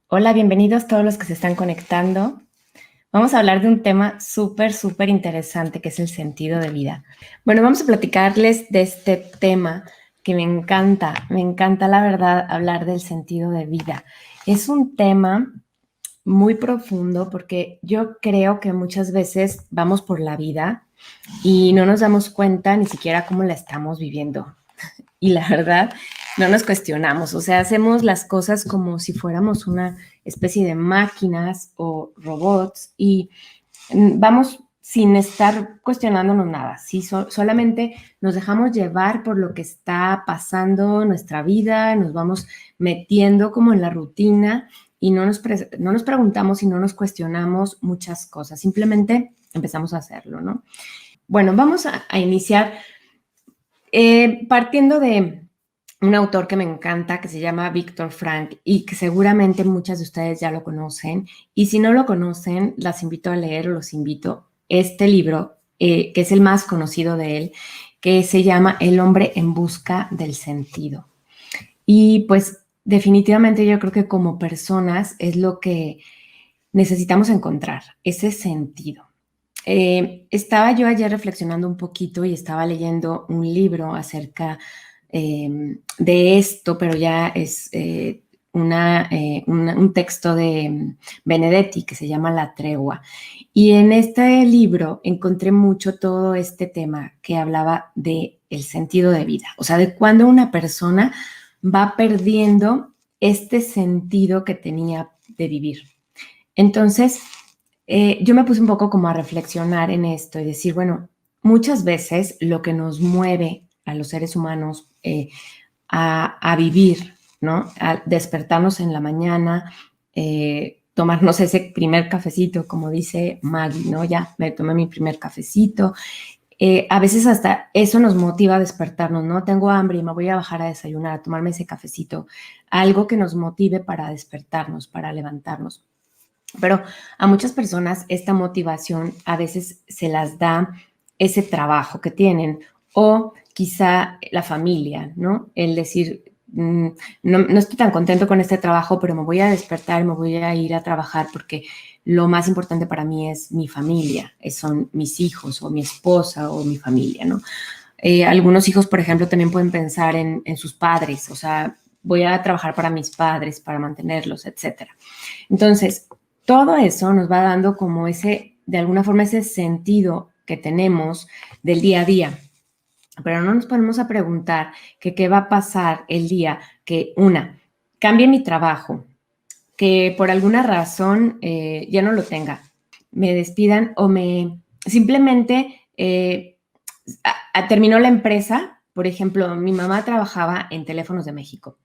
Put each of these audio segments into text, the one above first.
Hola, bienvenidos todos los que se están conectando. Vamos a hablar de un tema súper interesante que es el sentido de vida. Bueno, vamos a platicarles de este tema que me encanta la verdad hablar del sentido de vida. Es un tema muy profundo porque yo creo que muchas veces vamos por la vida y no nos damos cuenta ni siquiera cómo la estamos viviendo. Y la verdad, no nos cuestionamos, o sea, hacemos las cosas como si fuéramos una especie de máquinas o robots y vamos sin estar cuestionándonos nada, ¿sí? Solamente nos dejamos llevar por lo que está pasando en nuestra vida, nos vamos metiendo como en la rutina y no nos preguntamos y no nos cuestionamos muchas cosas, simplemente empezamos a hacerlo, ¿no? Bueno, vamos a iniciar partiendo de un autor que me encanta, que se llama Viktor Frank y que seguramente muchas de ustedes ya lo conocen. Y si no lo conocen, las invito a leer o los invito este libro, que es el más conocido de él, que se llama El hombre en busca del sentido. Y pues definitivamente yo creo que como personas es lo que necesitamos encontrar, ese sentido. Estaba yo ayer reflexionando un poquito y estaba leyendo un libro acerca de esto, pero ya es un texto de Benedetti que se llama La Tregua. Y en este libro encontré mucho todo este tema que hablaba de el sentido de vida, o sea, de cuando una persona va perdiendo este sentido que tenía de vivir. Entonces, yo me puse un poco como a reflexionar en esto y decir, bueno, muchas veces lo que nos mueve a los seres humanos a vivir, ¿no? A despertarnos en la mañana, tomarnos ese primer cafecito, como dice Maggie, ¿no? Ya me tomé mi primer cafecito. A veces hasta eso nos motiva a despertarnos, ¿no? Tengo hambre y me voy a bajar a desayunar, a tomarme ese cafecito. Algo que nos motive para despertarnos, para levantarnos. Pero a muchas personas esta motivación a veces se las da ese trabajo que tienen o quizá la familia, ¿no? El decir, no estoy tan contento con este trabajo, pero me voy a despertar, me voy a ir a trabajar porque lo más importante para mí es mi familia, son mis hijos o mi esposa o mi familia, ¿no? Algunos hijos, por ejemplo, también pueden pensar en sus padres, o sea, voy a trabajar para mis padres, para mantenerlos, etcétera. Entonces, todo eso nos va dando como ese, de alguna forma, ese sentido que tenemos del día a día. Pero no nos ponemos a preguntar que qué va a pasar el día que, cambie mi trabajo, que por alguna razón ya no lo tenga, me despidan o me simplemente terminó la empresa. Por ejemplo, mi mamá trabajaba en Teléfonos de México.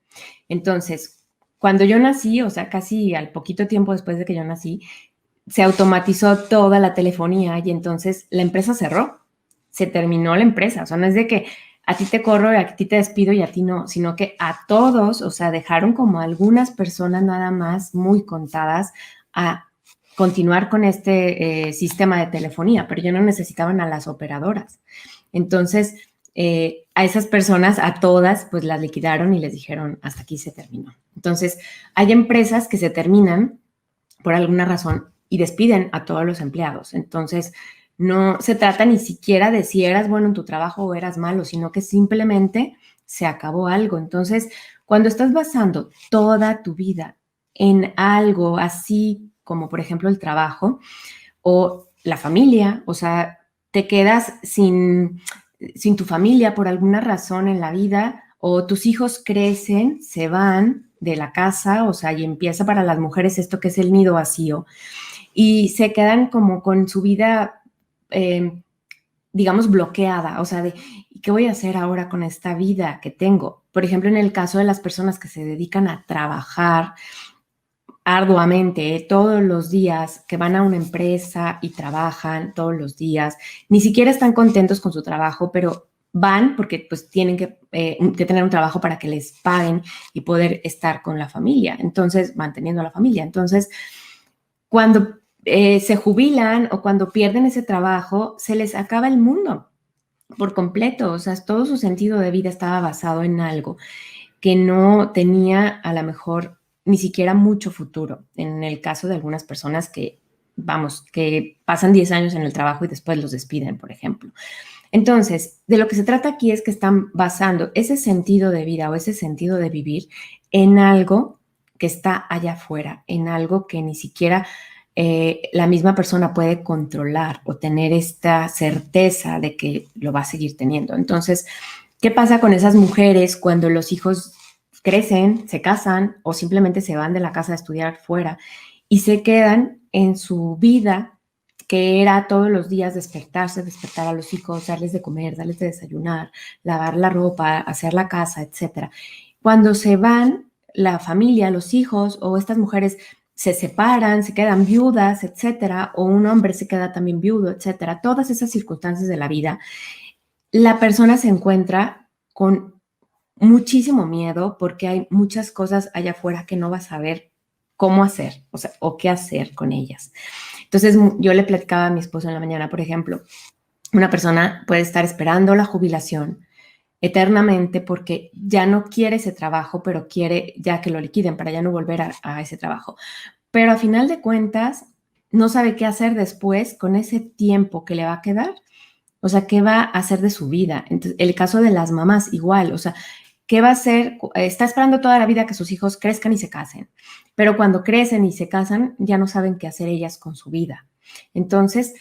Entonces, cuando yo nací, o sea, casi al poquito tiempo después de que yo nací, se automatizó toda la telefonía y entonces la empresa cerró, se terminó la empresa, o sea, no es de que a ti te corro, a ti te despido y a ti no, sino que a todos, o sea, dejaron como algunas personas nada más muy contadas a continuar con este sistema de telefonía, pero ya no necesitaban a las operadoras. Entonces, a esas personas, a todas, pues las liquidaron y les dijeron, hasta aquí se terminó. Entonces, hay empresas que se terminan por alguna razón y despiden a todos los empleados. Entonces, no se trata ni siquiera de si eras bueno en tu trabajo o eras malo, sino que simplemente se acabó algo. Entonces, cuando estás basando toda tu vida en algo así como, por ejemplo, el trabajo o la familia, o sea, te quedas sin tu familia por alguna razón en la vida o tus hijos crecen, se van de la casa, o sea, y empieza para las mujeres esto que es el nido vacío, y se quedan como con su vida, eh, digamos, bloqueada, o sea, de ¿qué voy a hacer ahora con esta vida que tengo? Por ejemplo, en el caso de las personas que se dedican a trabajar arduamente todos los días, que van a una empresa y trabajan todos los días, ni siquiera están contentos con su trabajo, pero van porque pues tienen que tener un trabajo para que les paguen y poder estar con la familia, entonces manteniendo a la familia. Entonces, cuando se jubilan o cuando pierden ese trabajo, se les acaba el mundo por completo, o sea, todo su sentido de vida estaba basado en algo que no tenía a lo mejor ni siquiera mucho futuro. En el caso de algunas personas que, vamos, que pasan 10 años en el trabajo y después los despiden, por ejemplo. Entonces, de lo que se trata aquí es que están basando ese sentido de vida o ese sentido de vivir en algo que está allá afuera, en algo que ni siquiera la misma persona puede controlar o tener esta certeza de que lo va a seguir teniendo. Entonces, ¿qué pasa con esas mujeres cuando los hijos crecen, se casan o simplemente se van de la casa a estudiar fuera y se quedan en su vida, que era todos los días despertarse, despertar a los hijos, darles de comer, darles de desayunar, lavar la ropa, hacer la casa, etcétera? Cuando se van, la familia, los hijos o estas mujeres se separan, se quedan viudas, etcétera, o un hombre se queda también viudo, etcétera. Todas esas circunstancias de la vida, la persona se encuentra con muchísimo miedo porque hay muchas cosas allá afuera que no va a saber cómo hacer, o sea, o qué hacer con ellas. Entonces, yo le platicaba a mi esposo en la mañana, por ejemplo, una persona puede estar esperando la jubilación eternamente porque ya no quiere ese trabajo, pero quiere ya que lo liquiden para ya no volver a ese trabajo. Pero a final de cuentas, no sabe qué hacer después con ese tiempo que le va a quedar. O sea, ¿qué va a hacer de su vida? Entonces, el caso de las mamás, igual, o sea, ¿qué va a hacer? Está esperando toda la vida que sus hijos crezcan y se casen, pero cuando crecen y se casan, ya no saben qué hacer ellas con su vida. Entonces,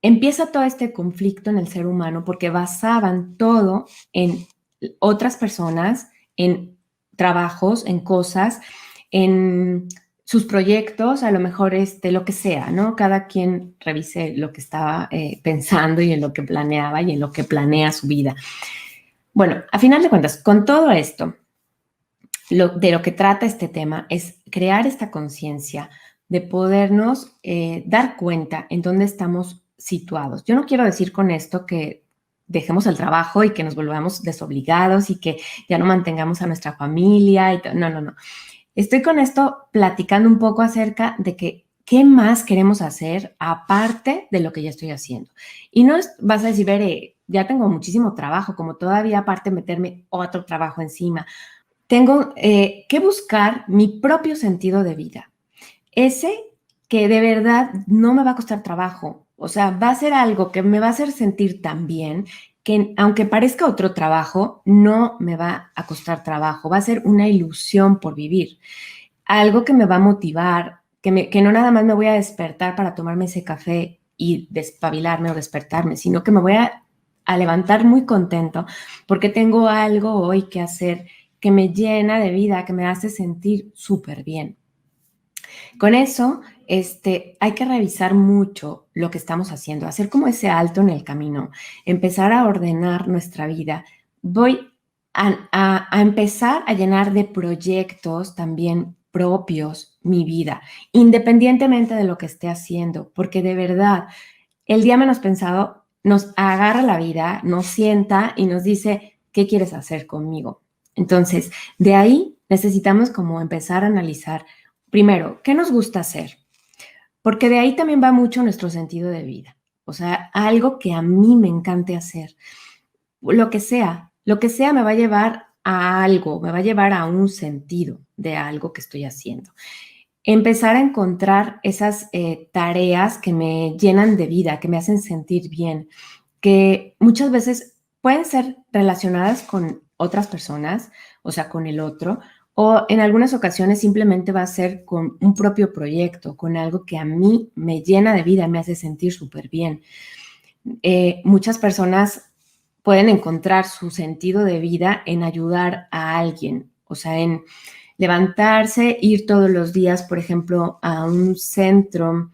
empieza todo este conflicto en el ser humano porque basaban todo en otras personas, en trabajos, en cosas, en sus proyectos, a lo mejor lo que sea, ¿no? Cada quien revise lo que estaba pensando y en lo que planeaba y en lo que planea su vida. Bueno, a final de cuentas, con todo esto, de lo que trata este tema es crear esta conciencia de podernos dar cuenta en dónde estamos situados. Yo no quiero decir con esto que dejemos el trabajo y que nos volvamos desobligados y que ya no mantengamos a nuestra familia. No, no, no. Estoy con esto platicando un poco acerca de que qué más queremos hacer aparte de lo que ya estoy haciendo. Y no vas a decir, Bere, ya tengo muchísimo trabajo, como todavía aparte meterme otro trabajo encima. Tengo que buscar mi propio sentido de vida. Ese que de verdad no me va a costar trabajo. O sea, va a ser algo que me va a hacer sentir tan bien que aunque parezca otro trabajo, no me va a costar trabajo. Va a ser una ilusión por vivir. Algo que me va a motivar, que no nada más me voy a despertar para tomarme ese café y despabilarme o despertarme, sino que me voy a levantar muy contento porque tengo algo hoy que hacer que me llena de vida, que me hace sentir súper bien. Con eso, hay que revisar mucho lo que estamos haciendo, hacer como ese alto en el camino, empezar a ordenar nuestra vida. Voy a empezar a llenar de proyectos también propios mi vida, independientemente de lo que esté haciendo, porque de verdad, el día menos pensado nos agarra la vida, nos sienta y nos dice, ¿qué quieres hacer conmigo? Entonces, de ahí necesitamos como empezar a analizar, primero, ¿qué nos gusta hacer? Porque de ahí también va mucho nuestro sentido de vida. O sea, algo que a mí me encante hacer. Lo que sea me va a llevar a algo, me va a llevar a un sentido de algo que estoy haciendo. Empezar a encontrar esas tareas que me llenan de vida, que me hacen sentir bien, que muchas veces pueden ser relacionadas con otras personas, o sea, con el otro, o en algunas ocasiones simplemente va a ser con un propio proyecto, con algo que a mí me llena de vida, me hace sentir súper bien. Muchas personas pueden encontrar su sentido de vida en ayudar a alguien, o sea, en levantarse, ir todos los días, por ejemplo, a un centro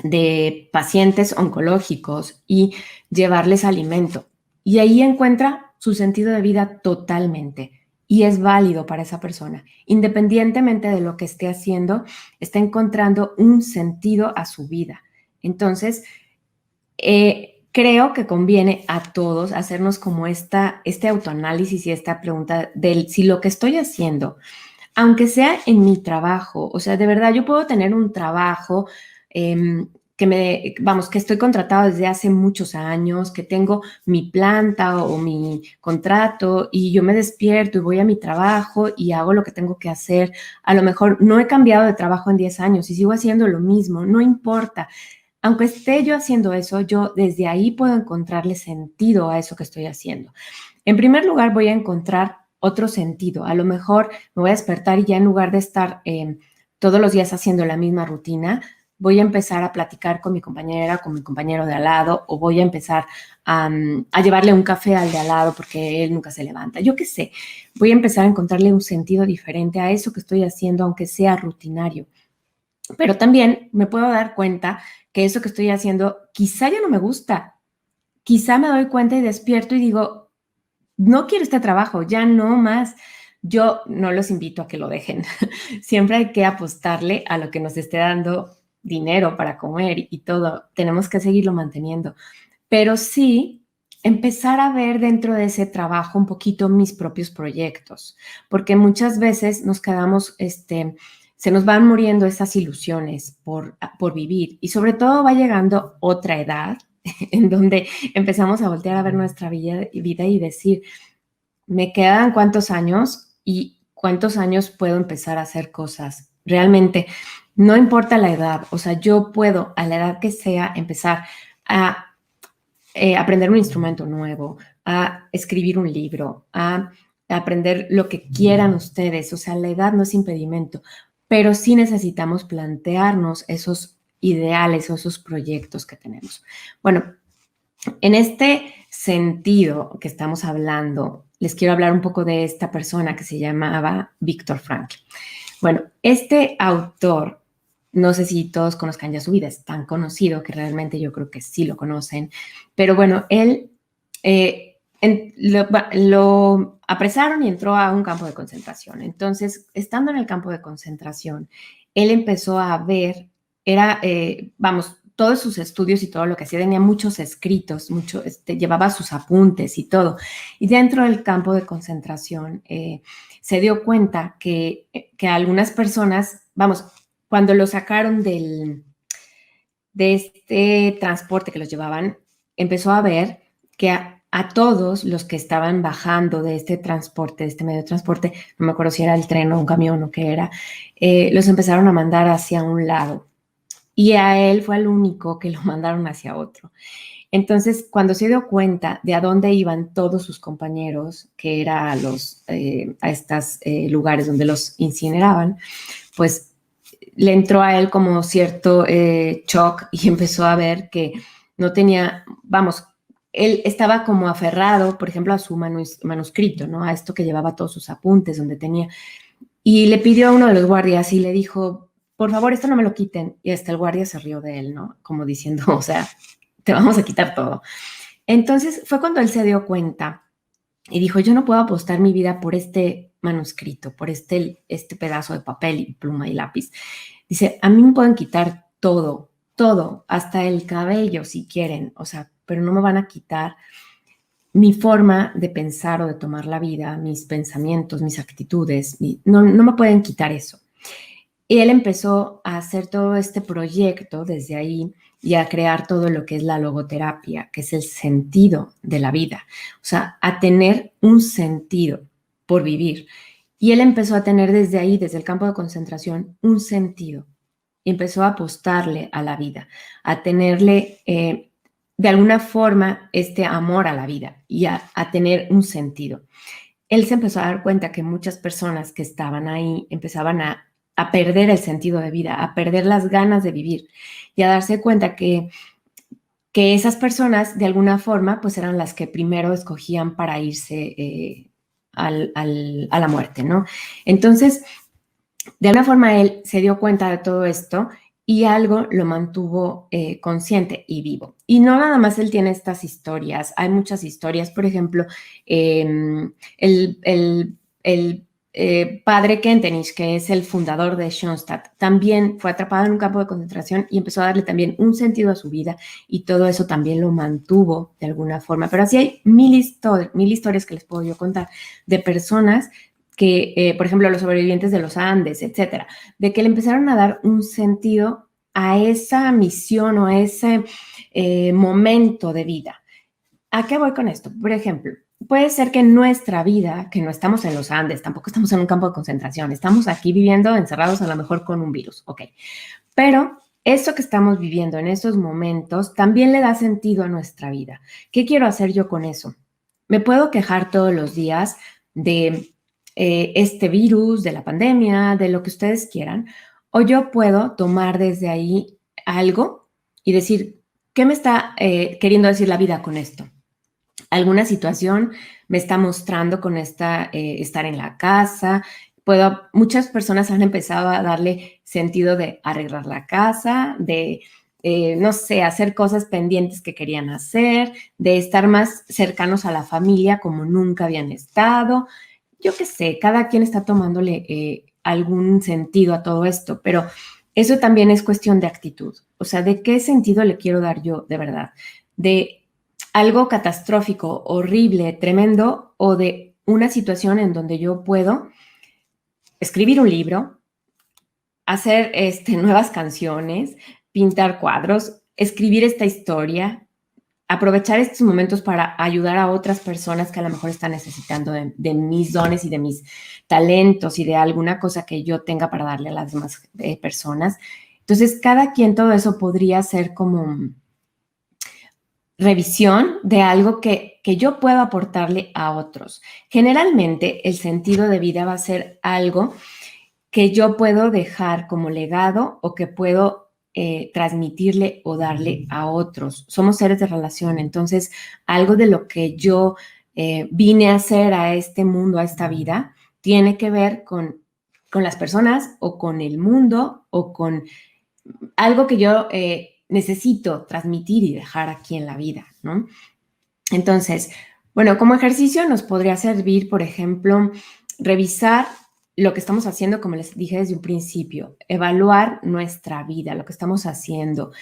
de pacientes oncológicos y llevarles alimento. Y ahí encuentra su sentido de vida totalmente y es válido para esa persona. Independientemente de lo que esté haciendo, está encontrando un sentido a su vida. Entonces, creo que conviene a todos hacernos como este autoanálisis y esta pregunta de si lo que estoy haciendo, aunque sea en mi trabajo, o sea, de verdad yo puedo tener un trabajo que estoy contratado desde hace muchos años, que tengo mi planta o mi contrato y yo me despierto y voy a mi trabajo y hago lo que tengo que hacer. A lo mejor no he cambiado de trabajo en 10 años y sigo haciendo lo mismo, no importa. Aunque esté yo haciendo eso, yo desde ahí puedo encontrarle sentido a eso que estoy haciendo. En primer lugar, voy a encontrar otro sentido. A lo mejor me voy a despertar y ya en lugar de estar todos los días haciendo la misma rutina, voy a empezar a platicar con mi compañera, con mi compañero de al lado, o voy a empezar a llevarle un café al de al lado porque él nunca se levanta. Yo qué sé, voy a empezar a encontrarle un sentido diferente a eso que estoy haciendo, aunque sea rutinario. Pero también me puedo dar cuenta que eso que estoy haciendo quizá ya no me gusta. Quizá me doy cuenta y despierto y digo, no quiero este trabajo, ya no más. Yo no los invito a que lo dejen. Siempre hay que apostarle a lo que nos esté dando dinero para comer y todo. Tenemos que seguirlo manteniendo. Pero sí empezar a ver dentro de ese trabajo un poquito mis propios proyectos, porque muchas veces nos quedamos, se nos van muriendo esas ilusiones por vivir y sobre todo va llegando otra edad en donde empezamos a voltear a ver nuestra vida y decir, me quedan cuántos años y cuántos años puedo empezar a hacer cosas. Realmente, no importa la edad, o sea, yo puedo a la edad que sea empezar a aprender un instrumento nuevo, a escribir un libro, a aprender lo que quieran ustedes. O sea, la edad no es impedimento, pero sí necesitamos plantearnos esos ideales o esos proyectos que tenemos. Bueno, en este sentido que estamos hablando, les quiero hablar un poco de esta persona que se llamaba Viktor Frankl. Bueno, este autor, no sé si todos conozcan ya su vida, es tan conocido que realmente yo creo que sí lo conocen, pero bueno, él lo apresaron y entró a un campo de concentración. Entonces, estando en el campo de concentración, él empezó a ver, todos sus estudios y todo lo que hacía, tenía muchos escritos, llevaba sus apuntes y todo. Y dentro del campo de concentración se dio cuenta que algunas personas, cuando lo sacaron de este transporte que los llevaban, empezó a ver que a todos los que estaban bajando de este transporte, de este medio de transporte, no me acuerdo si era el tren o un camión o qué era, los empezaron a mandar hacia un lado. Y a él fue el único que lo mandaron hacia otro. Entonces, cuando se dio cuenta de a dónde iban todos sus compañeros, que era a estos lugares donde los incineraban, pues le entró a él como cierto shock y empezó a ver que no tenía, él estaba como aferrado, por ejemplo, a su manuscrito, ¿no? A esto que llevaba todos sus apuntes, donde tenía. Y le pidió a uno de los guardias y le dijo, por favor, esto no me lo quiten. Y hasta el guardia se rió de él, ¿no? Como diciendo, o sea, te vamos a quitar todo. Entonces fue cuando él se dio cuenta y dijo, yo no puedo apostar mi vida por este manuscrito, por este pedazo de papel y pluma y lápiz. Dice, a mí me pueden quitar todo, todo, hasta el cabello si quieren, o sea, pero no me van a quitar mi forma de pensar o de tomar la vida, mis pensamientos, mis actitudes, no me pueden quitar eso. Y él empezó a hacer todo este proyecto desde ahí y a crear todo lo que es la logoterapia, que es el sentido de la vida, o sea, a tener un sentido por vivir. Y él empezó a tener desde ahí, desde el campo de concentración, un sentido. Y empezó a apostarle a la vida, a tenerle de alguna forma este amor a la vida y a tener un sentido. Él se empezó a dar cuenta que muchas personas que estaban ahí empezaban a perder el sentido de vida, a perder las ganas de vivir y a darse cuenta que esas personas de alguna forma pues eran las que primero escogían para irse a la muerte, ¿no? Entonces, de alguna forma él se dio cuenta de todo esto y algo lo mantuvo consciente y vivo. Y no nada más él tiene estas historias, hay muchas historias, por ejemplo, el padre Kentenich, que es el fundador de Schoenstatt, también fue atrapado en un campo de concentración y empezó a darle también un sentido a su vida y todo eso también lo mantuvo de alguna forma. Pero así hay mil historias que les puedo yo contar de personas que, por ejemplo, los sobrevivientes de los Andes, etcétera, de que le empezaron a dar un sentido a esa misión o a ese momento de vida. ¿A qué voy con esto? Por ejemplo, puede ser que en nuestra vida, que no estamos en los Andes, tampoco estamos en un campo de concentración, estamos aquí viviendo encerrados a lo mejor con un virus, ok. Pero eso que estamos viviendo en esos momentos también le da sentido a nuestra vida. ¿Qué quiero hacer yo con eso? Me puedo quejar todos los días de este virus, de la pandemia, de lo que ustedes quieran, o yo puedo tomar desde ahí algo y decir, ¿qué me está queriendo decir la vida con esto? Alguna situación me está mostrando con esta, estar en la casa. Muchas personas han empezado a darle sentido de arreglar la casa, de, no sé, hacer cosas pendientes que querían hacer, de estar más cercanos a la familia como nunca habían estado. Yo qué sé, cada quien está tomándole algún sentido a todo esto, pero eso también es cuestión de actitud. O sea, ¿de qué sentido le quiero dar yo de verdad? De algo catastrófico, horrible, tremendo, o de una situación en donde yo puedo escribir un libro, hacer nuevas canciones, pintar cuadros, escribir esta historia, aprovechar estos momentos para ayudar a otras personas que a lo mejor están necesitando de mis dones y de mis talentos y de alguna cosa que yo tenga para darle a las demás personas. Entonces, cada quien todo eso podría ser como revisión de algo que yo puedo aportarle a otros. Generalmente el sentido de vida va a ser algo que yo puedo dejar como legado o que puedo transmitirle o darle a otros. Somos seres de relación, entonces algo de lo que yo vine a hacer a este mundo, a esta vida, tiene que ver con las personas o con el mundo o con algo que yo necesito transmitir y dejar aquí en la vida, ¿no? Entonces, bueno, como ejercicio nos podría servir, por ejemplo, revisar lo que estamos haciendo, como les dije desde un principio, evaluar nuestra vida, lo que estamos haciendo,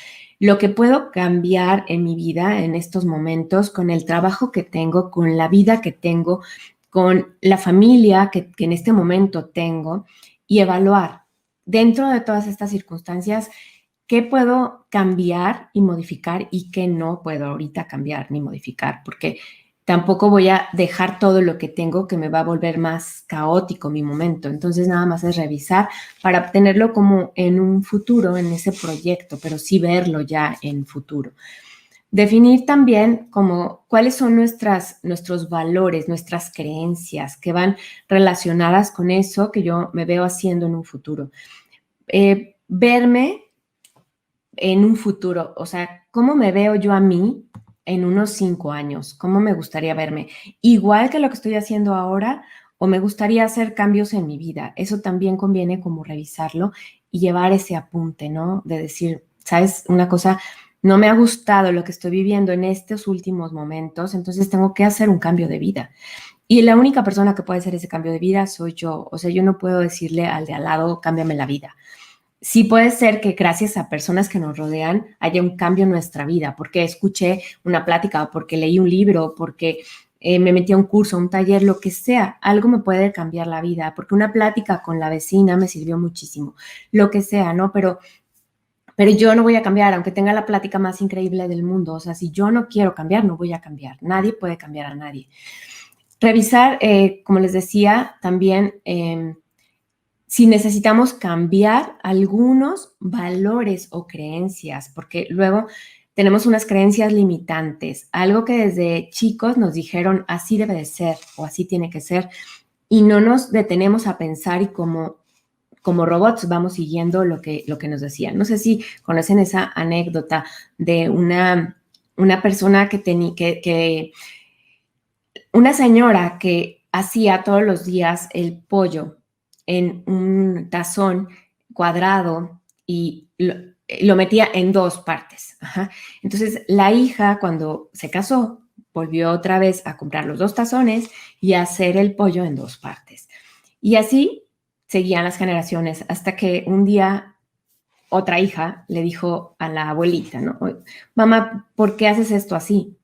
lo que puedo cambiar en mi vida en estos momentos, con el trabajo que tengo, con la vida que tengo, con la familia que en este momento tengo, y evaluar dentro de todas estas circunstancias qué puedo cambiar y modificar y qué no puedo ahorita cambiar ni modificar, porque tampoco voy a dejar todo lo que tengo que me va a volver más caótico mi momento. Entonces nada más es revisar para tenerlo como en un futuro, en ese proyecto, pero sí verlo ya en futuro. Definir también como cuáles son nuestros valores, nuestras creencias que van relacionadas con eso que yo me veo haciendo en un futuro. Verme en un futuro, o sea, ¿cómo me veo yo a mí en unos 5 años? ¿Cómo me gustaría verme? Igual que lo que estoy haciendo ahora, o me gustaría hacer cambios en mi vida. Eso también conviene como revisarlo y llevar ese apunte, ¿no? De decir, ¿sabes? Una cosa, no me ha gustado lo que estoy viviendo en estos últimos momentos, entonces tengo que hacer un cambio de vida. Y la única persona que puede hacer ese cambio de vida soy yo. O sea, yo no puedo decirle al de al lado, cámbiame la vida. Sí puede ser que gracias a personas que nos rodean haya un cambio en nuestra vida, porque escuché una plática, o porque leí un libro, porque me metí a un curso, a un taller, lo que sea, algo me puede cambiar la vida, porque una plática con la vecina me sirvió muchísimo, lo que sea, ¿no? Pero yo no voy a cambiar, aunque tenga la plática más increíble del mundo. O sea, si yo no quiero cambiar, no voy a cambiar. Nadie puede cambiar a nadie. Revisar, como les decía, también si necesitamos cambiar algunos valores o creencias, porque luego tenemos unas creencias limitantes, algo que desde chicos nos dijeron así debe de ser o así tiene que ser, y no nos detenemos a pensar y como robots vamos siguiendo lo que nos decían. No sé si conocen esa anécdota de una persona que una señora que hacía todos los días el pollo en un tazón cuadrado y lo metía en 2 partes. Ajá. Entonces, la hija, cuando se casó, volvió otra vez a comprar los 2 tazones y a hacer el pollo en 2 partes. Y así seguían las generaciones hasta que un día otra hija le dijo a la abuelita, ¿no? Mamá, ¿por qué haces esto así?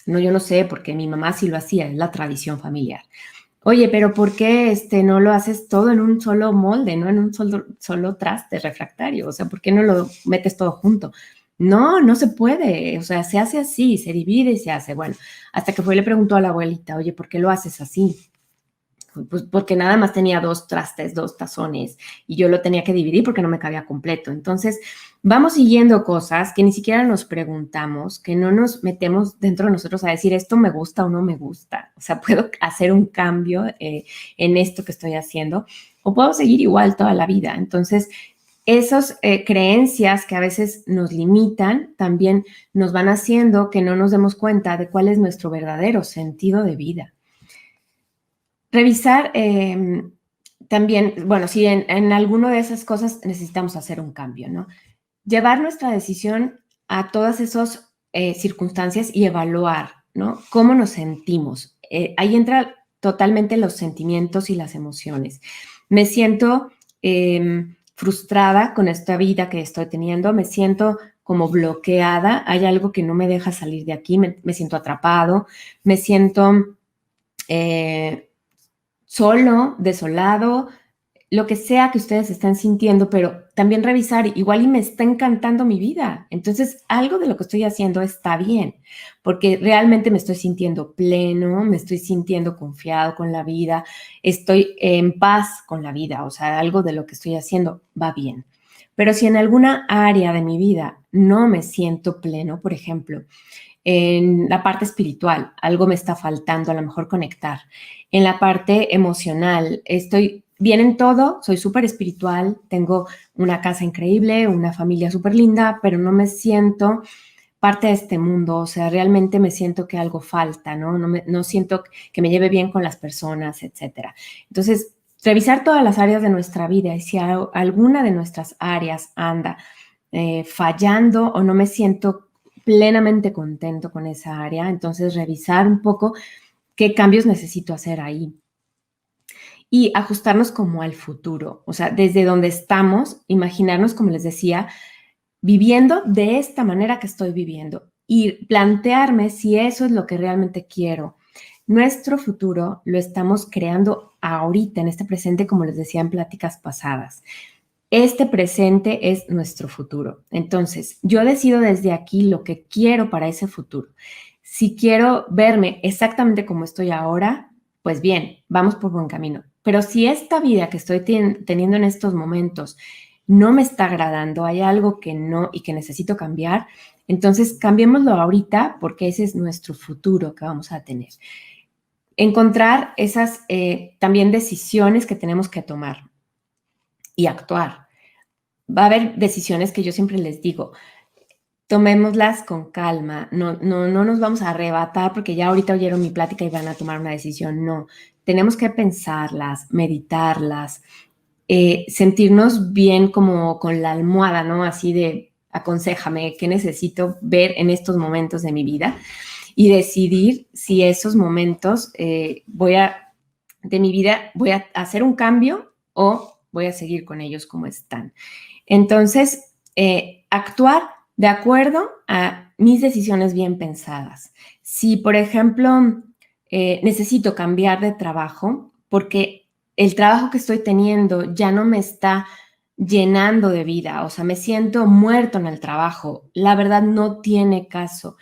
No, yo no sé, porque mi mamá sí lo hacía, es la tradición familiar. Oye, pero ¿por qué no lo haces todo en un solo molde, no en un solo traste refractario? O sea, ¿por qué no lo metes todo junto? No, no se puede. O sea, se hace así, se divide y se hace. Bueno, hasta que fue y le preguntó a la abuelita, oye, ¿por qué lo haces así? Pues porque nada más tenía 2 trastes, 2 tazones y yo lo tenía que dividir porque no me cabía completo. Entonces, vamos siguiendo cosas que ni siquiera nos preguntamos, que no nos metemos dentro de nosotros a decir esto me gusta o no me gusta. O sea, puedo hacer un cambio en esto que estoy haciendo o puedo seguir igual toda la vida. Entonces, esas creencias que a veces nos limitan también nos van haciendo que no nos demos cuenta de cuál es nuestro verdadero sentido de vida. Revisar también, bueno, si en alguna de esas cosas necesitamos hacer un cambio, ¿no? Llevar nuestra decisión a todas esas circunstancias y evaluar, ¿no? Cómo nos sentimos. Ahí entra totalmente los sentimientos y las emociones. Me siento frustrada con esta vida que estoy teniendo, me siento como bloqueada, hay algo que no me deja salir de aquí, me siento atrapado, me siento solo, desolado, lo que sea que ustedes estén sintiendo, pero también revisar, igual y me está encantando mi vida. Entonces, algo de lo que estoy haciendo está bien, porque realmente me estoy sintiendo pleno, me estoy sintiendo confiado con la vida, estoy en paz con la vida, o sea, algo de lo que estoy haciendo va bien. Pero si en alguna área de mi vida no me siento pleno, por ejemplo, en la parte espiritual, algo me está faltando, a lo mejor conectar. En la parte emocional, estoy bien en todo, soy súper espiritual, tengo una casa increíble, una familia súper linda, pero no me siento parte de este mundo, o sea, realmente me siento que algo falta, ¿no? No siento que me lleve bien con las personas, etcétera. Entonces, revisar todas las áreas de nuestra vida y si alguna de nuestras áreas anda fallando o no me siento plenamente contento con esa área, entonces revisar un poco qué cambios necesito hacer ahí y ajustarnos como al futuro, o sea, desde donde estamos, imaginarnos, como les decía, viviendo de esta manera que estoy viviendo y plantearme si eso es lo que realmente quiero. Nuestro futuro lo estamos creando ahorita, en este presente, como les decía en pláticas pasadas. Este presente es nuestro futuro. Entonces, yo decido desde aquí lo que quiero para ese futuro. Si quiero verme exactamente como estoy ahora, pues bien, vamos por buen camino. Pero si esta vida que estoy teniendo en estos momentos no me está agradando, hay algo que no y que necesito cambiar, entonces cambiémoslo ahorita porque ese es nuestro futuro que vamos a tener. Encontrar esas también decisiones que tenemos que tomar y actuar. Va a haber decisiones que yo siempre les digo, tomémoslas con calma, no nos vamos a arrebatar porque ya ahorita oyeron mi plática y van a tomar una decisión, no, tenemos que pensarlas, meditarlas, sentirnos bien como con la almohada, ¿no? Así de, aconséjame qué necesito ver en estos momentos de mi vida y decidir si esos momentos de mi vida voy a hacer un cambio o voy a seguir con ellos como están. Entonces, actuar de acuerdo a mis decisiones bien pensadas. Si, por ejemplo, necesito cambiar de trabajo porque el trabajo que estoy teniendo ya no me está llenando de vida, o sea, me siento muerto en el trabajo, la verdad no tiene caso.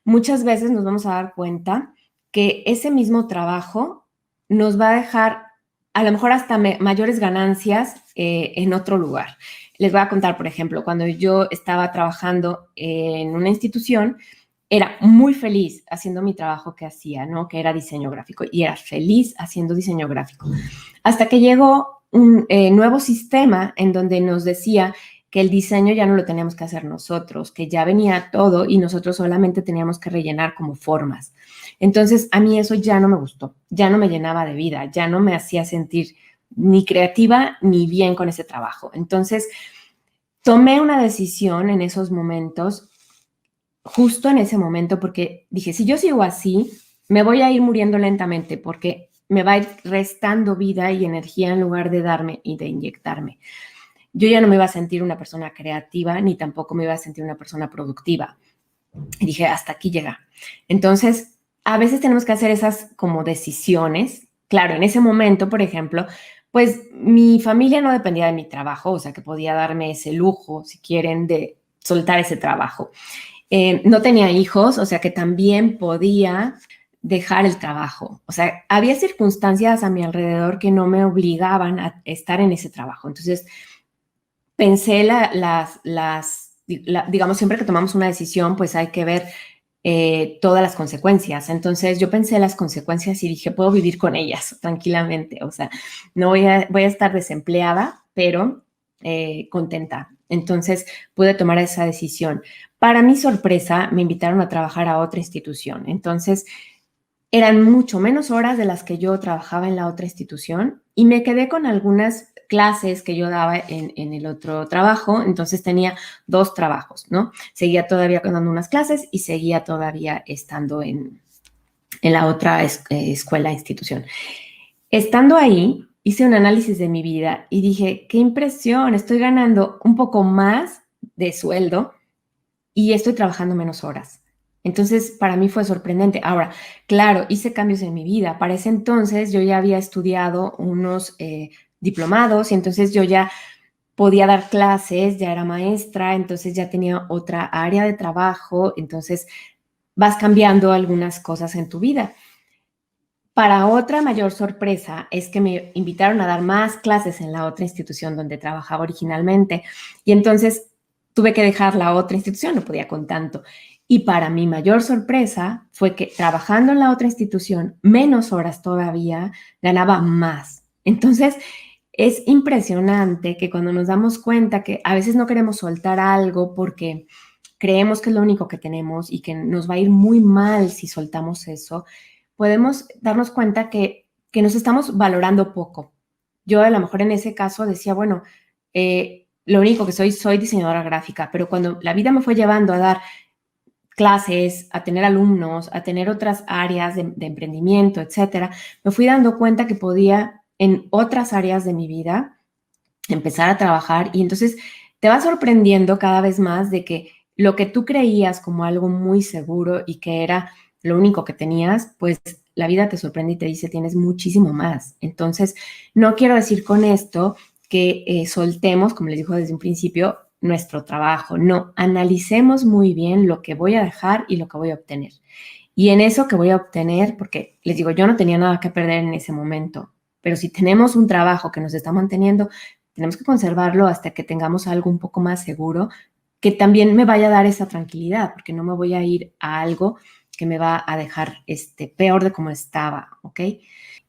Muchas veces nos vamos a dar cuenta que ese mismo trabajo nos va a dejar a lo mejor hasta mayores ganancias en otro lugar. Les voy a contar, por ejemplo, cuando yo estaba trabajando en una institución, era muy feliz haciendo mi trabajo que hacía, ¿no? Que era diseño gráfico y era feliz haciendo diseño gráfico. Hasta que llegó un nuevo sistema en donde nos decía que el diseño ya no lo teníamos que hacer nosotros, que ya venía todo y nosotros solamente teníamos que rellenar como formas. Entonces, a mí eso ya no me gustó, ya no me llenaba de vida, ya no me hacía sentir ni creativa ni bien con ese trabajo. Entonces, tomé una decisión en esos momentos, justo en ese momento, porque dije, si yo sigo así, me voy a ir muriendo lentamente porque me va a ir restando vida y energía en lugar de darme y de inyectarme. Yo ya no me iba a sentir una persona creativa ni tampoco me iba a sentir una persona productiva. Y dije, hasta aquí llega. Entonces, a veces tenemos que hacer esas como decisiones Claro, en ese momento, por ejemplo, pues mi familia no dependía de mi trabajo, o sea, que podía darme ese lujo, si quieren, de soltar ese trabajo. No tenía hijos, o sea, que también podía dejar el trabajo. O sea, había circunstancias a mi alrededor que no me obligaban a estar en ese trabajo. Entonces, pensé digamos, siempre que tomamos una decisión, pues hay que ver todas las consecuencias. Entonces yo pensé las consecuencias y dije, puedo vivir con ellas tranquilamente. O sea, no voy a estar desempleada, pero contenta. Entonces pude tomar esa decisión. Para mi sorpresa, me invitaron a trabajar a otra institución. Entonces, eran mucho menos horas de las que yo trabajaba en la otra institución y me quedé con algunas clases que yo daba en el otro trabajo, entonces tenía dos trabajos, ¿no? Seguía todavía dando unas clases y seguía todavía estando en la otra escuela, institución. Estando ahí, hice un análisis de mi vida y dije, qué impresión, estoy ganando un poco más de sueldo y estoy trabajando menos horas. Entonces, para mí fue sorprendente. Ahora, claro, hice cambios en mi vida. Para ese entonces yo ya había estudiado unos diplomados y entonces yo ya podía dar clases, ya era maestra, entonces ya tenía otra área de trabajo, entonces vas cambiando algunas cosas en tu vida. Para otra mayor sorpresa es que me invitaron a dar más clases en la otra institución donde trabajaba originalmente y entonces tuve que dejar la otra institución, no podía con tanto. Y para mi mayor sorpresa fue que trabajando en la otra institución, menos horas todavía, ganaba más. Entonces, es impresionante que cuando nos damos cuenta que a veces no queremos soltar algo porque creemos que es lo único que tenemos y que nos va a ir muy mal si soltamos eso, podemos darnos cuenta que nos estamos valorando poco. Yo a lo mejor en ese caso decía, bueno, lo único que soy diseñadora gráfica, pero cuando la vida me fue llevando a dar clases, a tener alumnos, a tener otras áreas de emprendimiento, etcétera, me fui dando cuenta que podía en otras áreas de mi vida empezar a trabajar y entonces te va sorprendiendo cada vez más de que lo que tú creías como algo muy seguro y que era lo único que tenías, pues la vida te sorprende y te dice tienes muchísimo más. Entonces, no quiero decir con esto que soltemos, como les dijo desde un principio, nuestro trabajo. No, analicemos muy bien lo que voy a dejar y lo que voy a obtener. Y en eso que voy a obtener, porque les digo, yo no tenía nada que perder en ese momento, pero si tenemos un trabajo que nos está manteniendo, tenemos que conservarlo hasta que tengamos algo un poco más seguro que también me vaya a dar esa tranquilidad, porque no me voy a ir a algo que me va a dejar peor de como estaba, ¿ok?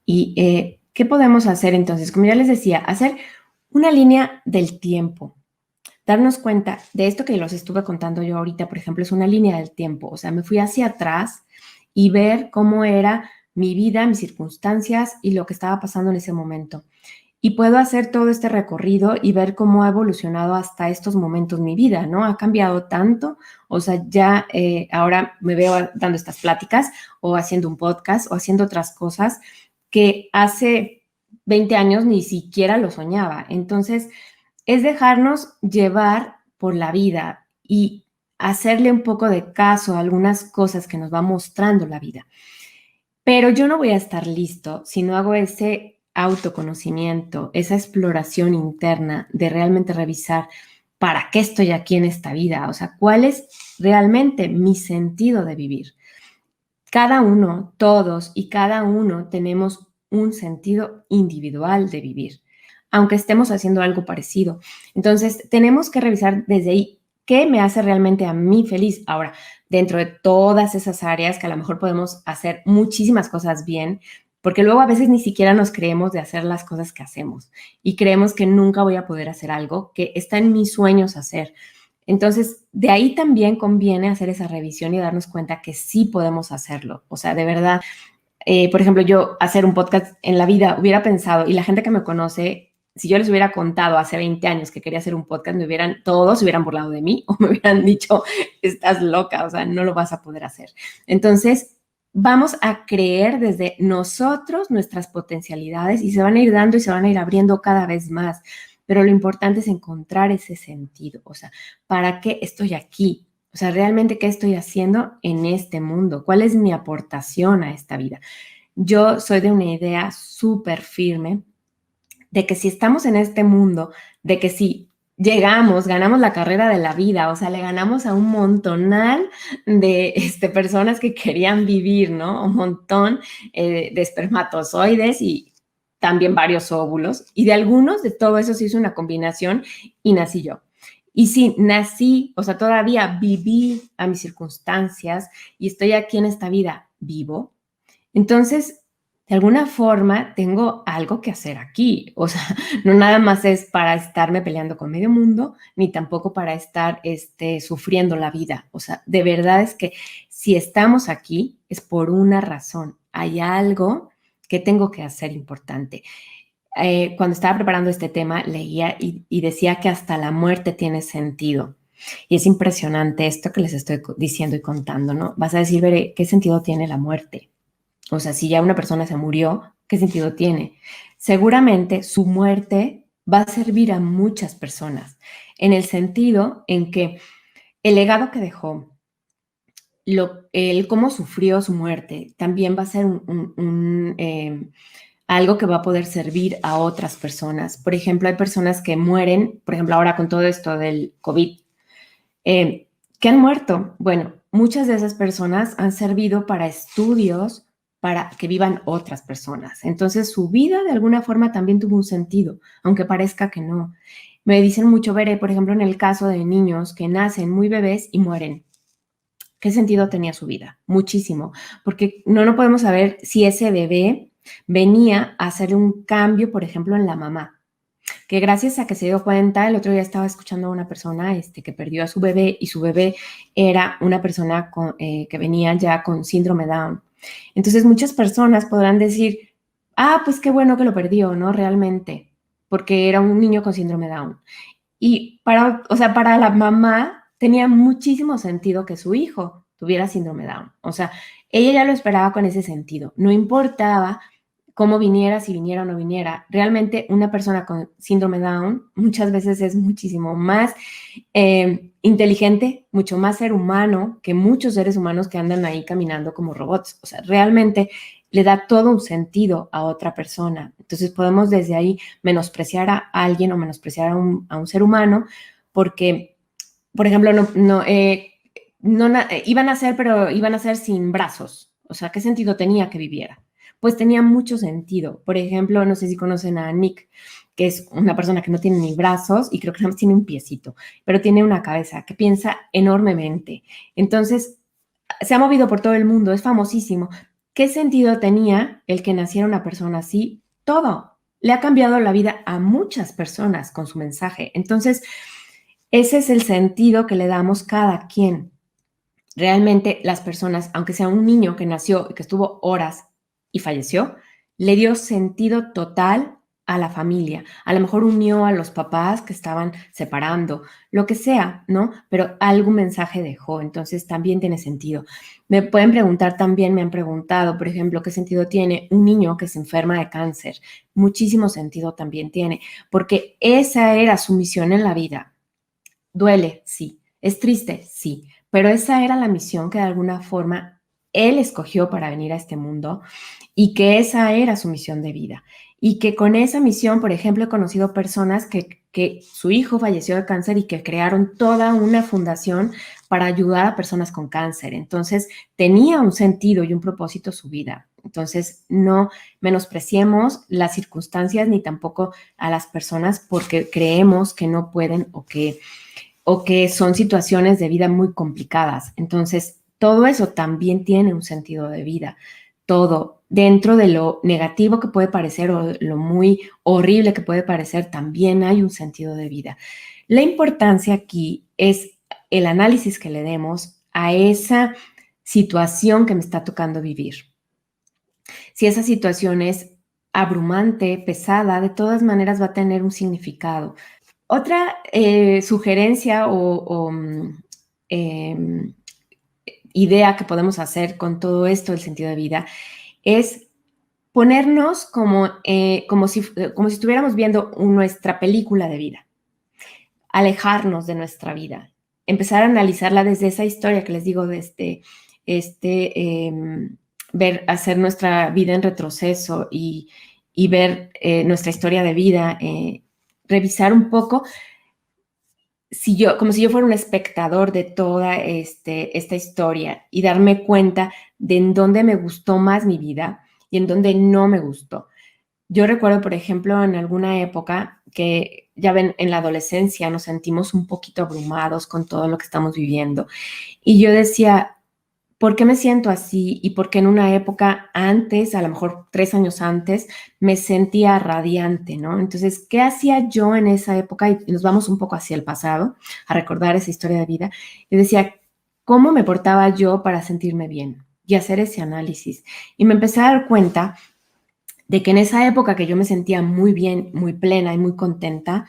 Y ¿qué podemos hacer entonces? Como ya les decía, hacer una línea del tiempo. Darnos cuenta de esto que los estuve contando yo ahorita, por ejemplo, es una línea del tiempo. O sea, me fui hacia atrás y ver cómo era mi vida, mis circunstancias y lo que estaba pasando en ese momento. Y puedo hacer todo este recorrido y ver cómo ha evolucionado hasta estos momentos mi vida, ¿no? Ha cambiado tanto, o sea, ya ahora me veo dando estas pláticas o haciendo un podcast o haciendo otras cosas que hace 20 años ni siquiera lo soñaba. Entonces, es dejarnos llevar por la vida y hacerle un poco de caso a algunas cosas que nos va mostrando la vida. Pero yo no voy a estar listo si no hago ese autoconocimiento, esa exploración interna de realmente revisar para qué estoy aquí en esta vida, o sea, cuál es realmente mi sentido de vivir. Cada uno, todos y cada uno tenemos un sentido individual de vivir, aunque estemos haciendo algo parecido. Entonces, tenemos que revisar desde ahí qué me hace realmente a mí feliz. Ahora, dentro de todas esas áreas que a lo mejor podemos hacer muchísimas cosas bien, porque luego a veces ni siquiera nos creemos de hacer las cosas que hacemos y creemos que nunca voy a poder hacer algo que está en mis sueños hacer. Entonces, de ahí también conviene hacer esa revisión y darnos cuenta que sí podemos hacerlo. O sea, de verdad, por ejemplo, yo hacer un podcast en la vida hubiera pensado, y la gente que me conoce, si yo les hubiera contado hace 20 años que quería hacer un podcast, todos se hubieran burlado de mí o me hubieran dicho, estás loca, o sea, no lo vas a poder hacer. Entonces, vamos a creer desde nosotros nuestras potencialidades y se van a ir dando y se van a ir abriendo cada vez más. Pero lo importante es encontrar ese sentido, o sea, ¿para qué estoy aquí? O sea, realmente, ¿qué estoy haciendo en este mundo? ¿Cuál es mi aportación a esta vida? yo soy de una idea súper firme de que si estamos en este mundo, de que si llegamos, ganamos la carrera de la vida, o sea, le ganamos a un montonal de personas que querían vivir, ¿no? Un montón de espermatozoides y también varios óvulos. Y de algunos, de todo eso se hizo una combinación y nací yo. Y sí, nací, o sea, todavía viví a mis circunstancias y estoy aquí en esta vida vivo. Entonces, de alguna forma, tengo algo que hacer aquí. O sea, no nada más es para estarme peleando con medio mundo, ni tampoco para estar sufriendo la vida. O sea, de verdad es que si estamos aquí es por una razón. Hay algo que tengo que hacer importante. Cuando estaba preparando este tema, leía y decía que hasta la muerte tiene sentido. Y es impresionante esto que les estoy diciendo y contando, ¿no? Vas a decir, Veré, ¿qué sentido tiene la muerte? O sea, si ya una persona se murió, ¿qué sentido tiene? Seguramente su muerte va a servir a muchas personas, en el sentido en que el legado que dejó, el cómo sufrió su muerte, también va a ser algo que va a poder servir a otras personas. Por ejemplo, hay personas que mueren, por ejemplo, ahora con todo esto del COVID, ¿qué han muerto? Bueno, muchas de esas personas han servido para estudios, para que vivan otras personas. Entonces, su vida de alguna forma también tuvo un sentido, aunque parezca que no. Me dicen mucho, Veré, por ejemplo, en el caso de niños que nacen muy bebés y mueren. ¿Qué sentido tenía su vida? Muchísimo, porque no podemos saber si ese bebé venía a hacer un cambio, por ejemplo, en la mamá, que gracias a que se dio cuenta, el otro día estaba escuchando a una persona que perdió a su bebé y su bebé era una persona que venía ya con síndrome Down. Entonces muchas personas podrán decir, ah, pues qué bueno que lo perdió, ¿no? Realmente, porque era un niño con síndrome Down. Y para la mamá tenía muchísimo sentido que su hijo tuviera síndrome Down. O sea, ella ya lo esperaba con ese sentido. No importaba cómo viniera, si viniera o no viniera. Realmente una persona con síndrome Down muchas veces es muchísimo más inteligente, mucho más ser humano que muchos seres humanos que andan ahí caminando como robots. O sea, realmente le da todo un sentido a otra persona. Entonces podemos desde ahí menospreciar a alguien o menospreciar a un ser humano porque, por ejemplo, iban a ser, pero iban a ser sin brazos. O sea, ¿qué sentido tenía que viviera? Pues tenía mucho sentido. Por ejemplo, no sé si conocen a Nick, que es una persona que no tiene ni brazos y creo que nada más tiene un piecito, pero tiene una cabeza que piensa enormemente. Entonces, se ha movido por todo el mundo, es famosísimo. ¿Qué sentido tenía el que naciera una persona así? Todo. Le ha cambiado la vida a muchas personas con su mensaje. Entonces, ese es el sentido que le damos cada quien. Realmente las personas, aunque sea un niño que nació y que estuvo horas y falleció, le dio sentido total a la familia. A lo mejor unió a los papás que estaban separando, lo que sea, ¿no? Pero algún mensaje dejó, entonces también tiene sentido. Me pueden preguntar también, me han preguntado, por ejemplo, qué sentido tiene un niño que se enferma de cáncer. Muchísimo sentido también tiene, porque esa era su misión en la vida. Duele, sí. Es triste, sí. Pero esa era la misión que de alguna forma él escogió para venir a este mundo y que esa era su misión de vida. Y que con esa misión, por ejemplo, he conocido personas que su hijo falleció de cáncer y que crearon toda una fundación para ayudar a personas con cáncer. Entonces, tenía un sentido y un propósito su vida. Entonces, no menospreciemos las circunstancias ni tampoco a las personas porque creemos que no pueden o que son situaciones de vida muy complicadas. Entonces, todo eso también tiene un sentido de vida. Todo, dentro de lo negativo que puede parecer o lo muy horrible que puede parecer, también hay un sentido de vida. La importancia aquí es el análisis que le demos a esa situación que me está tocando vivir. Si esa situación es abrumante, pesada, de todas maneras va a tener un significado. Otra sugerencia em, idea que podemos hacer con todo esto del sentido de vida es ponernos como si estuviéramos viendo nuestra película de vida, alejarnos de nuestra vida, empezar a analizarla desde esa historia que les digo, de este hacer nuestra vida en retroceso y ver nuestra historia de vida, revisar un poco como si yo fuera un espectador de toda esta historia y darme cuenta de en dónde me gustó más mi vida y en dónde no me gustó. Yo recuerdo, por ejemplo, en alguna época que, ya ven, en la adolescencia nos sentimos un poquito abrumados con todo lo que estamos viviendo. Y yo decía, ¿por qué me siento así? Y por qué en una época antes, a lo mejor 3 años antes, me sentía radiante, ¿no? Entonces, ¿qué hacía yo en esa época? Y nos vamos un poco hacia el pasado, a recordar esa historia de vida. Y decía, ¿cómo me portaba yo para sentirme bien? Y hacer ese análisis. Y me empecé a dar cuenta de que en esa época que yo me sentía muy bien, muy plena y muy contenta,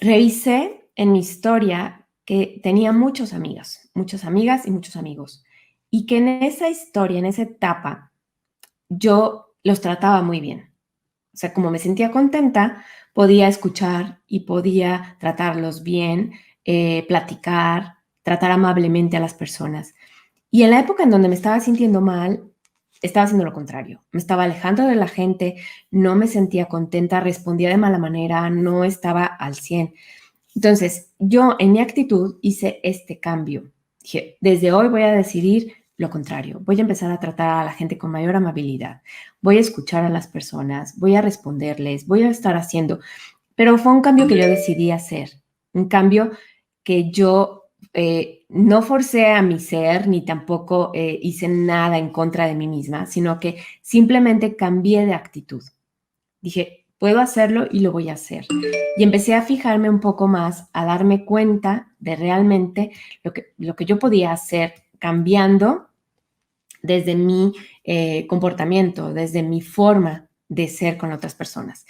revisé en mi historia que tenía muchos amigos, muchas amigas y muchos amigos, y que en esa historia, en esa etapa, yo los trataba muy bien. O sea, como me sentía contenta, podía escuchar y podía tratarlos bien, platicar, tratar amablemente a las personas. Y en la época en donde me estaba sintiendo mal, estaba haciendo lo contrario. Me estaba alejando de la gente, no me sentía contenta, respondía de mala manera, no estaba al 100. Entonces, yo en mi actitud hice este cambio. Dije, desde hoy voy a decidir lo contrario. Voy a empezar a tratar a la gente con mayor amabilidad. Voy a escuchar a las personas, voy a responderles, voy a estar haciendo. Pero fue un cambio que yo decidí hacer. Un cambio que yo no forcé a mi ser, ni tampoco hice nada en contra de mí misma, sino que simplemente cambié de actitud. Dije, puedo hacerlo y lo voy a hacer. Y empecé a fijarme un poco más, a darme cuenta de realmente lo que yo podía hacer cambiando desde mi comportamiento, desde mi forma de ser con otras personas.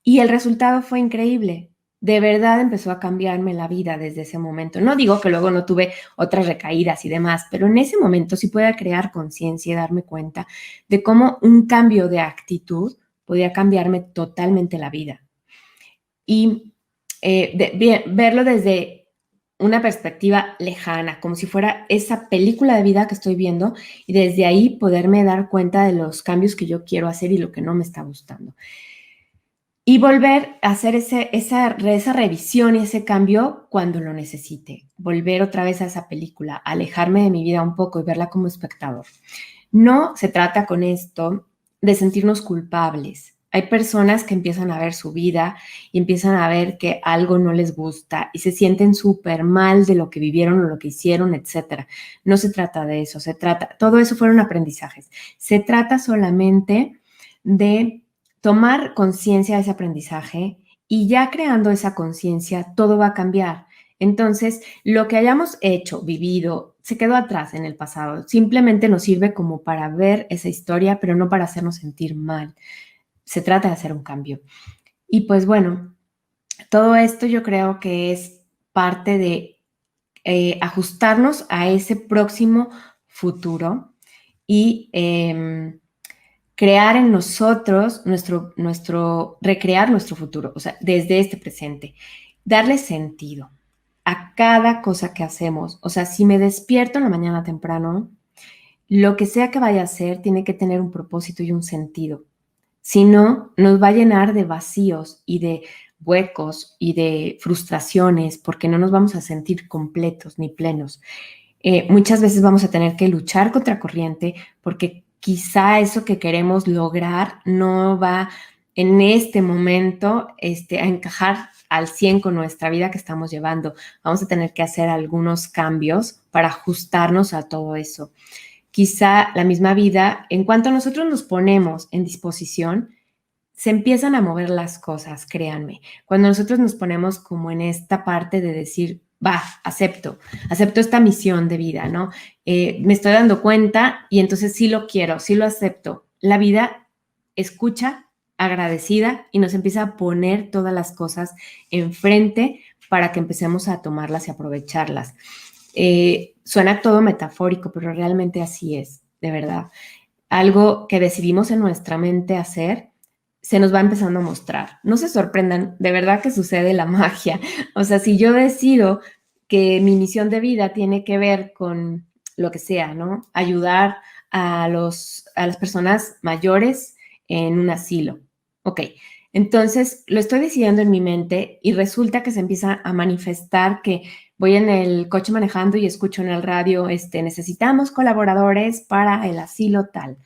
Y el resultado fue increíble. De verdad empezó a cambiarme la vida desde ese momento. No digo que luego no tuve otras recaídas y demás, pero en ese momento sí pude crear conciencia y darme cuenta de cómo un cambio de actitud podía cambiarme totalmente la vida. Y verlo desde una perspectiva lejana, como si fuera esa película de vida que estoy viendo y desde ahí poderme dar cuenta de los cambios que yo quiero hacer y lo que no me está gustando. Y volver a hacer esa revisión y ese cambio cuando lo necesite. Volver otra vez a esa película, alejarme de mi vida un poco y verla como espectador. No se trata con esto de sentirnos culpables. Hay personas que empiezan a ver su vida y empiezan a ver que algo no les gusta y se sienten súper mal de lo que vivieron o lo que hicieron, etcétera. No se trata de eso, todo eso fueron aprendizajes. Se trata solamente de tomar conciencia de ese aprendizaje y ya creando esa conciencia, todo va a cambiar. Entonces, lo que hayamos hecho, vivido, se quedó atrás en el pasado. Simplemente nos sirve como para ver esa historia, pero no para hacernos sentir mal. Se trata de hacer un cambio. Y pues bueno, todo esto yo creo que es parte de ajustarnos a ese próximo futuro y crear en nosotros recrear nuestro futuro, o sea, desde este presente, darle sentido a cada cosa que hacemos. O sea, si me despierto en la mañana temprano, lo que sea que vaya a hacer tiene que tener un propósito y un sentido. Si no, nos va a llenar de vacíos y de huecos y de frustraciones porque no nos vamos a sentir completos ni plenos. Muchas veces vamos a tener que luchar contra corriente porque quizá eso que queremos lograr no va en este momento a encajar al 100 con nuestra vida que estamos llevando. Vamos a tener que hacer algunos cambios para ajustarnos a todo eso. Quizá la misma vida, en cuanto nosotros nos ponemos en disposición, se empiezan a mover las cosas, créanme. Cuando nosotros nos ponemos como en esta parte de decir, va, acepto esta misión de vida, ¿no? Me estoy dando cuenta y entonces sí lo quiero, sí lo acepto. La vida escucha, agradecida y nos empieza a poner todas las cosas enfrente para que empecemos a tomarlas y aprovecharlas. Suena todo metafórico, pero realmente así es, de verdad. Algo que decidimos en nuestra mente hacer, se nos va empezando a mostrar. No se sorprendan, de verdad que sucede la magia. O sea, si yo decido que mi misión de vida tiene que ver con lo que sea, ¿no? Ayudar a las personas mayores en un asilo. Ok, entonces lo estoy decidiendo en mi mente y resulta que se empieza a manifestar que voy en el coche manejando y escucho en el radio, necesitamos colaboradores para el asilo tal.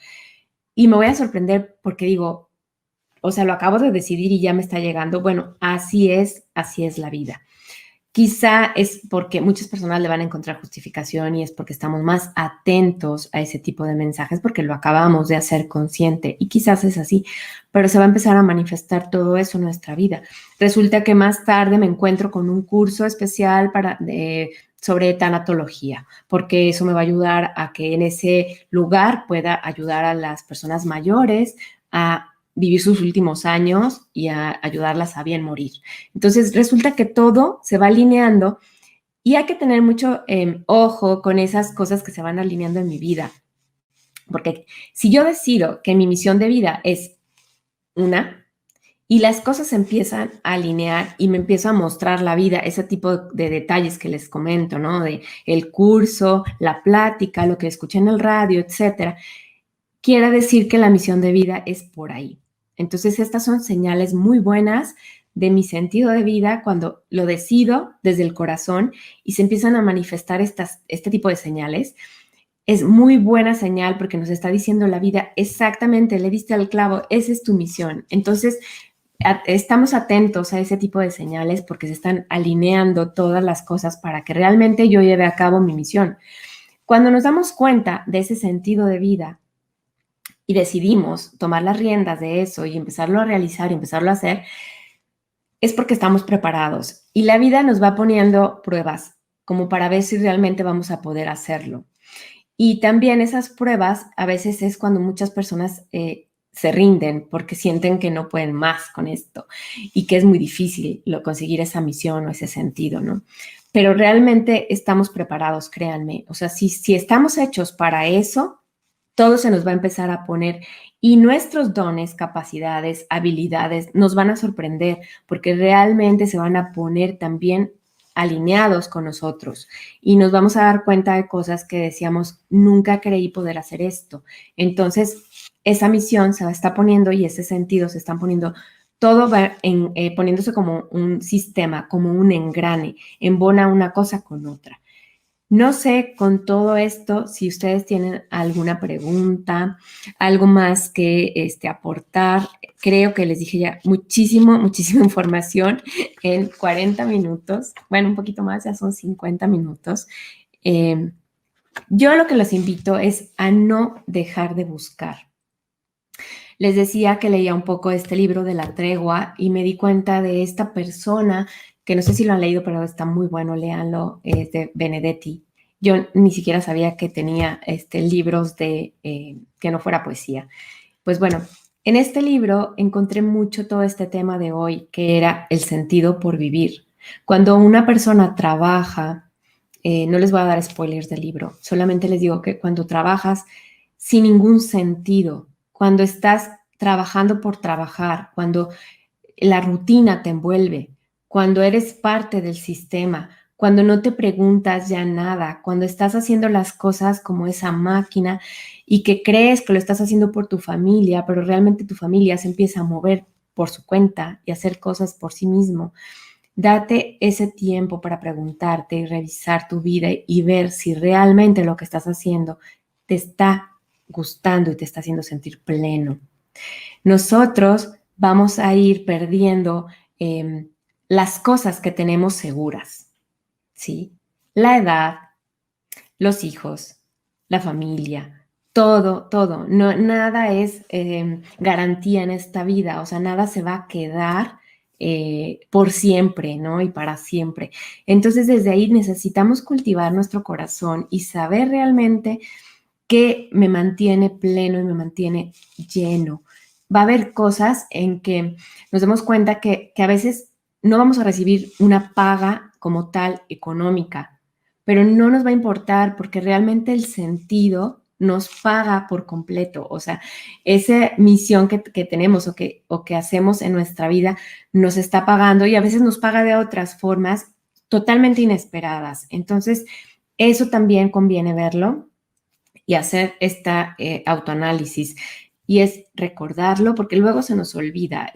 Y me voy a sorprender porque digo, o sea, lo acabo de decidir y ya me está llegando. Bueno, así es la vida. Quizá es porque muchas personas le van a encontrar justificación y es porque estamos más atentos a ese tipo de mensajes porque lo acabamos de hacer consciente y quizás es así, pero se va a empezar a manifestar todo eso en nuestra vida. Resulta que más tarde me encuentro con un curso especial sobre tanatología, porque eso me va a ayudar a que en ese lugar pueda ayudar a las personas mayores a vivir sus últimos años y a ayudarlas a bien morir. Entonces, resulta que todo se va alineando y hay que tener mucho ojo con esas cosas que se van alineando en mi vida. Porque si yo decido que mi misión de vida es una y las cosas se empiezan a alinear y me empiezo a mostrar la vida, ese tipo de detalles que les comento, ¿no? De el curso, la plática, lo que escuché en el radio, etcétera, quiere decir que la misión de vida es por ahí. Entonces, estas son señales muy buenas de mi sentido de vida cuando lo decido desde el corazón y se empiezan a manifestar este tipo de señales. Es muy buena señal porque nos está diciendo la vida exactamente, le diste al clavo, esa es tu misión. Entonces, estamos atentos a ese tipo de señales porque se están alineando todas las cosas para que realmente yo lleve a cabo mi misión. Cuando nos damos cuenta de ese sentido de vida, y decidimos tomar las riendas de eso y empezarlo a realizar y empezarlo a hacer, es porque estamos preparados. Y la vida nos va poniendo pruebas como para ver si realmente vamos a poder hacerlo. Y también esas pruebas a veces es cuando muchas personas se rinden porque sienten que no pueden más con esto y que es muy difícil conseguir esa misión o ese sentido, ¿no? Pero realmente estamos preparados, créanme. O sea, si estamos hechos para eso, todo se nos va a empezar a poner y nuestros dones, capacidades, habilidades nos van a sorprender porque realmente se van a poner también alineados con nosotros y nos vamos a dar cuenta de cosas que decíamos, nunca creí poder hacer esto. Entonces, esa misión se está poniendo y ese sentido se están poniendo, todo va poniéndose como un sistema, como un engrane, embona una cosa con otra. No sé con todo esto si ustedes tienen alguna pregunta, algo más que aportar. Creo que les dije ya muchísima información en 40 minutos. Bueno, un poquito más, ya son 50 minutos. Yo lo que los invito es a no dejar de buscar. Les decía que leía un poco este libro de La Tregua y me di cuenta de esta persona, que no sé si lo han leído, pero está muy bueno, léanlo, es de Benedetti. Yo ni siquiera sabía que tenía libros de que no fuera poesía. Pues bueno, en este libro encontré mucho todo este tema de hoy, que era el sentido por vivir. Cuando una persona trabaja, no les voy a dar spoilers del libro, solamente les digo que cuando trabajas sin ningún sentido, cuando estás trabajando por trabajar, cuando la rutina te envuelve, cuando eres parte del sistema, cuando no te preguntas ya nada, cuando estás haciendo las cosas como esa máquina y que crees que lo estás haciendo por tu familia, pero realmente tu familia se empieza a mover por su cuenta y hacer cosas por sí mismo. Date ese tiempo para preguntarte y revisar tu vida y ver si realmente lo que estás haciendo te está gustando y te está haciendo sentir pleno. Nosotros vamos a ir perdiendo las cosas que tenemos seguras, ¿sí? La edad, los hijos, la familia, todo. No, nada es garantía en esta vida, o sea, nada se va a quedar por siempre, ¿no? Y para siempre. Entonces, desde ahí necesitamos cultivar nuestro corazón y saber realmente qué me mantiene pleno y me mantiene lleno. Va a haber cosas en que nos demos cuenta que a veces no vamos a recibir una paga como tal económica, pero no nos va a importar porque realmente el sentido nos paga por completo. O sea, esa misión que tenemos o que hacemos en nuestra vida nos está pagando y a veces nos paga de otras formas totalmente inesperadas. Entonces, eso también conviene verlo. y hacer esta autoanálisis. Y es recordarlo porque luego se nos olvida.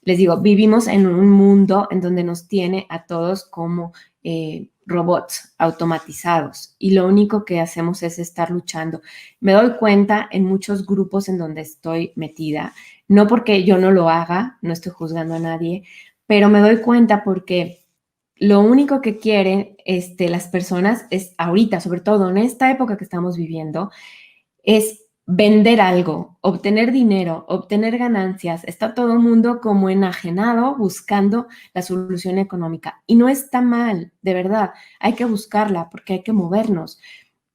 Les digo, vivimos en un mundo en donde nos tiene a todos como robots automatizados y lo único que hacemos es estar luchando. Me doy cuenta en muchos grupos en donde estoy metida, no porque yo no lo haga, no estoy juzgando a nadie, pero me doy cuenta porque lo único que quieren las personas es ahorita, sobre todo en esta época que estamos viviendo, es vender algo, obtener dinero, obtener ganancias. Está todo el mundo como enajenado buscando la solución económica. Y no está mal, de verdad. Hay que buscarla porque hay que movernos.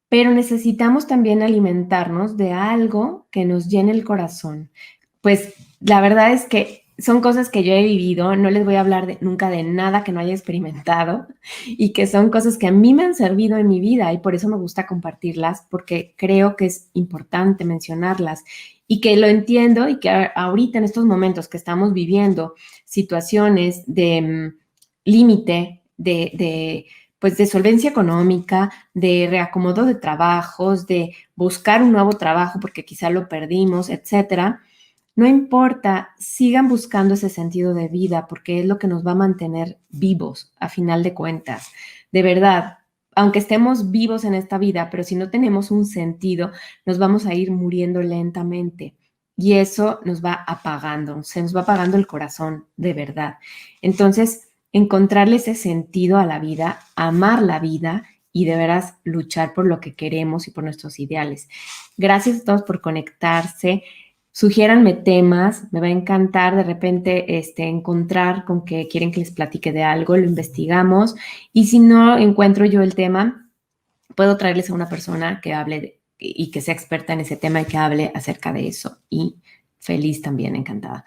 Pero necesitamos también alimentarnos de algo que nos llene el corazón. Pues la verdad es que son cosas que yo he vivido, no les voy a hablar nunca de nada que no haya experimentado y que son cosas que a mí me han servido en mi vida y por eso me gusta compartirlas porque creo que es importante mencionarlas y que lo entiendo y que ahorita en estos momentos que estamos viviendo situaciones de límite, pues de solvencia económica, de reacomodo de trabajos, de buscar un nuevo trabajo porque quizá lo perdimos, etcétera. No importa, sigan buscando ese sentido de vida porque es lo que nos va a mantener vivos a final de cuentas. De verdad, aunque estemos vivos en esta vida, pero si no tenemos un sentido, nos vamos a ir muriendo lentamente y eso nos va apagando, se nos va apagando el corazón, de verdad. Entonces, encontrarle ese sentido a la vida, amar la vida y de veras luchar por lo que queremos y por nuestros ideales. Gracias a todos por conectarse. Sugiéranme temas, me va a encantar de repente encontrar con que quieren que les platique de algo, lo investigamos y si no encuentro yo el tema, puedo traerles a una persona que hable y que sea experta en ese tema y que hable acerca de eso y feliz también, encantada.